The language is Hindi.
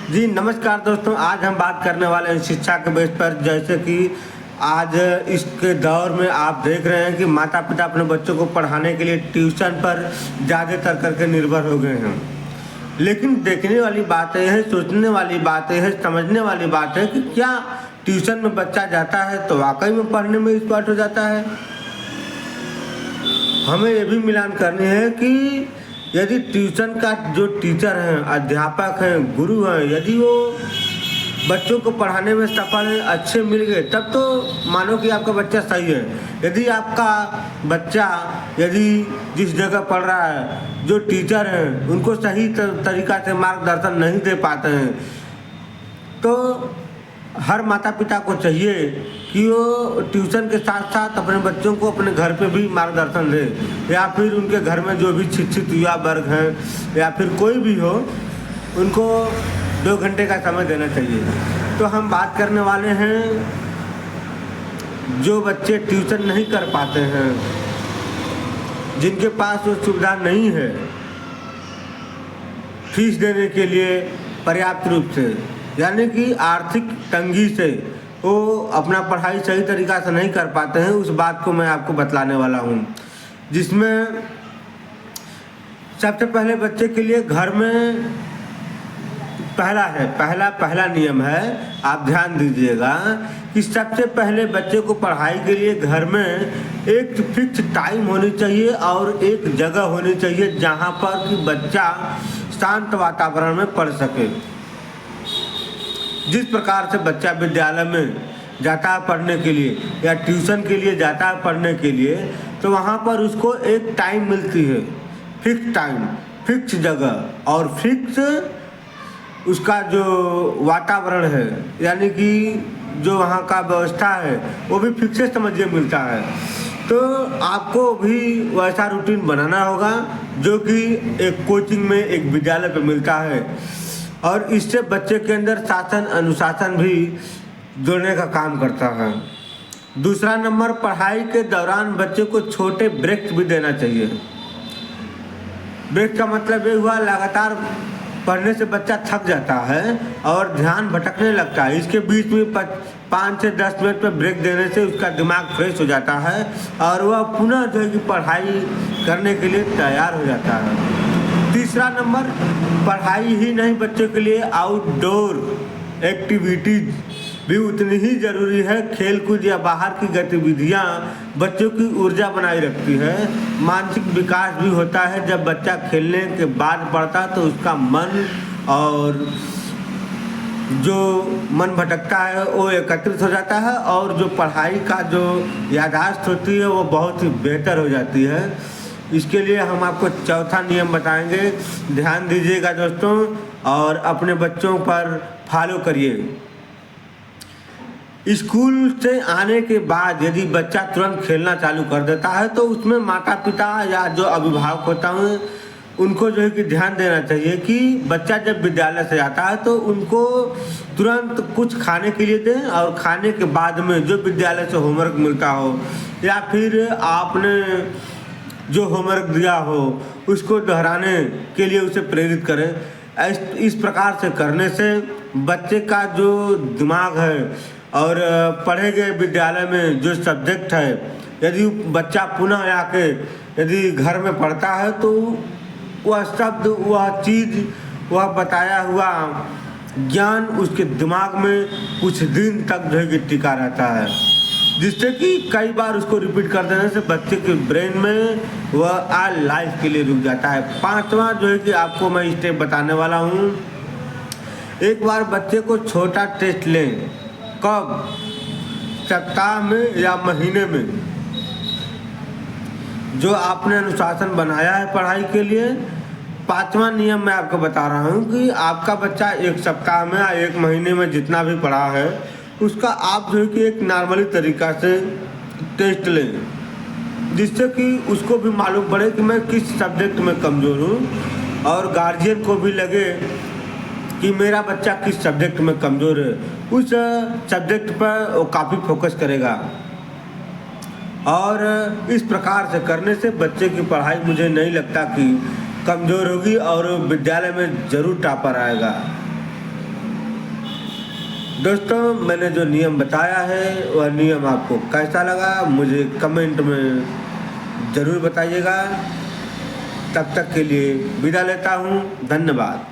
जी नमस्कार दोस्तों, आज हम बात करने वाले हैं शिक्षा के बेस पर। जैसे कि आज इसके दौर में आप देख रहे हैं कि माता पिता अपने बच्चों को पढ़ाने के लिए ट्यूशन पर ज़्यादातर करके निर्भर हो गए हैं। लेकिन देखने वाली बात यह है, सोचने वाली बात यह है, समझने वाली बात है कि क्या ट्यूशन में बच्चा जाता है तो वाकई में पढ़ने में एक्सपर्ट हो जाता है। हमें ये भी मिलान करनी है कि यदि ट्यूशन का जो टीचर हैं, अध्यापक हैं, गुरु हैं, यदि वो बच्चों को पढ़ाने में सफल हैं, अच्छे मिल गए, तब तो मानो कि आपका बच्चा सही है। यदि आपका बच्चा जिस जगह पढ़ रहा है, जो टीचर हैं उनको सही तरीक़ा से मार्गदर्शन नहीं दे पाते हैं, तो हर माता पिता को चाहिए कि वो ट्यूशन के साथ साथ अपने बच्चों को अपने घर पे भी मार्गदर्शन दे, या फिर उनके घर में जो भी शिक्षित युवा वर्ग हैं या फिर कोई भी हो, उनको 2 घंटे का समय देना चाहिए। तो हम बात करने वाले हैं जो बच्चे ट्यूशन नहीं कर पाते हैं, जिनके पास वो सुविधा नहीं है फीस देने के लिए पर्याप्त रूप से, यानी कि आर्थिक तंगी से वो अपना पढ़ाई सही तरीक़ा से नहीं कर पाते हैं। उस बात को मैं आपको बतलाने वाला हूँ, जिसमें सबसे पहले बच्चे के लिए घर में पहला नियम है, आप ध्यान दीजिएगा कि सबसे पहले बच्चे को पढ़ाई के लिए घर में एक फिक्स टाइम होनी चाहिए और एक जगह होनी चाहिए जहाँ पर कि बच्चा शांत वातावरण में पढ़ सके। जिस प्रकार से बच्चा विद्यालय में जाता है पढ़ने के लिए या ट्यूशन के लिए जाता है पढ़ने के लिए, तो वहाँ पर उसको एक टाइम मिलती है, फिक्स टाइम, फिक्स जगह और फिक्स उसका जो वातावरण है, यानी कि जो वहाँ का व्यवस्था है वो भी फिक्स समझिए मिलता है। तो आपको भी वैसा रूटीन बनाना होगा जो कि एक कोचिंग में, एक विद्यालय पे मिलता है, और इससे बच्चे के अंदर शासन अनुशासन भी जोड़ने का काम करता है। दूसरा नंबर, पढ़ाई के दौरान बच्चे को छोटे ब्रेक भी देना चाहिए। ब्रेक का मतलब ये हुआ, लगातार पढ़ने से बच्चा थक जाता है और ध्यान भटकने लगता है। इसके बीच में 5 से 10 मिनट पर ब्रेक देने से उसका दिमाग फ्रेश हो जाता है और वह पुनः जो है कि पढ़ाई करने के लिए तैयार हो जाता है। तीसरा नंबर, पढ़ाई ही नहीं, बच्चों के लिए आउटडोर एक्टिविटीज भी उतनी ही ज़रूरी है। खेलकूद या बाहर की गतिविधियाँ बच्चों की ऊर्जा बनाए रखती है। मानसिक विकास भी होता है। जब बच्चा खेलने के बाद पढ़ता है तो उसका मन और जो मन भटकता है वो एकत्रित हो जाता है और जो पढ़ाई का जो याददाश्त होती है वो बहुत ही बेहतर हो जाती है। इसके लिए हम आपको चौथा नियम बताएंगे, ध्यान दीजिएगा दोस्तों और अपने बच्चों पर फॉलो करिए। स्कूल से आने के बाद यदि बच्चा तुरंत खेलना चालू कर देता है तो उसमें माता पिता या जो अभिभावक होता है उनको जो है कि ध्यान देना चाहिए कि बच्चा जब विद्यालय से आता है तो उनको तुरंत कुछ खाने के लिए दें, और खाने के बाद में जो विद्यालय से होमवर्क मिलता हो या फिर आपने जो होमवर्क दिया हो उसको दोहराने के लिए उसे प्रेरित करें। इस प्रकार से करने से बच्चे का जो दिमाग है और पढ़े गए विद्यालय में जो सब्जेक्ट है, यदि बच्चा पुनः आके यदि घर में पढ़ता है तो वह शब्द, वह चीज़, वह बताया हुआ ज्ञान उसके दिमाग में कुछ दिन तक जो है कि टिका रहता है, जिससे कि कई बार उसको रिपीट कर देने से बच्चे के ब्रेन में वह आज लाइफ के लिए रुक जाता है। 5वां जो है कि आपको मैं स्टेप बताने वाला हूँ। एक बार बच्चे को छोटा टेस्ट लें। कब? सप्ताह में या महीने में। जो आपने अनुशासन बनाया है पढ़ाई के लिए, 5वां नियम मैं आपको बता रहा हूँ कि आपका बच्चा 1 सप्ताह में या 1 महीने में जितना भी पढ़ा है उसका आप जो है कि एक नॉर्मली तरीक़ा से टेस्ट लें, जिससे कि उसको भी मालूम पड़े कि मैं किस सब्जेक्ट में कमज़ोर हूँ, और गार्जियन को भी लगे कि मेरा बच्चा किस सब्जेक्ट में कमज़ोर है। उस सब्जेक्ट पर वो काफ़ी फोकस करेगा, और इस प्रकार से करने से बच्चे की पढ़ाई मुझे नहीं लगता कि कमज़ोर होगी और विद्यालय में ज़रूर टॉपर आएगा। दोस्तों, मैंने जो नियम बताया है वह नियम आपको कैसा लगा मुझे कमेंट में ज़रूर बताइएगा। तब तक के लिए विदा लेता हूँ। धन्यवाद।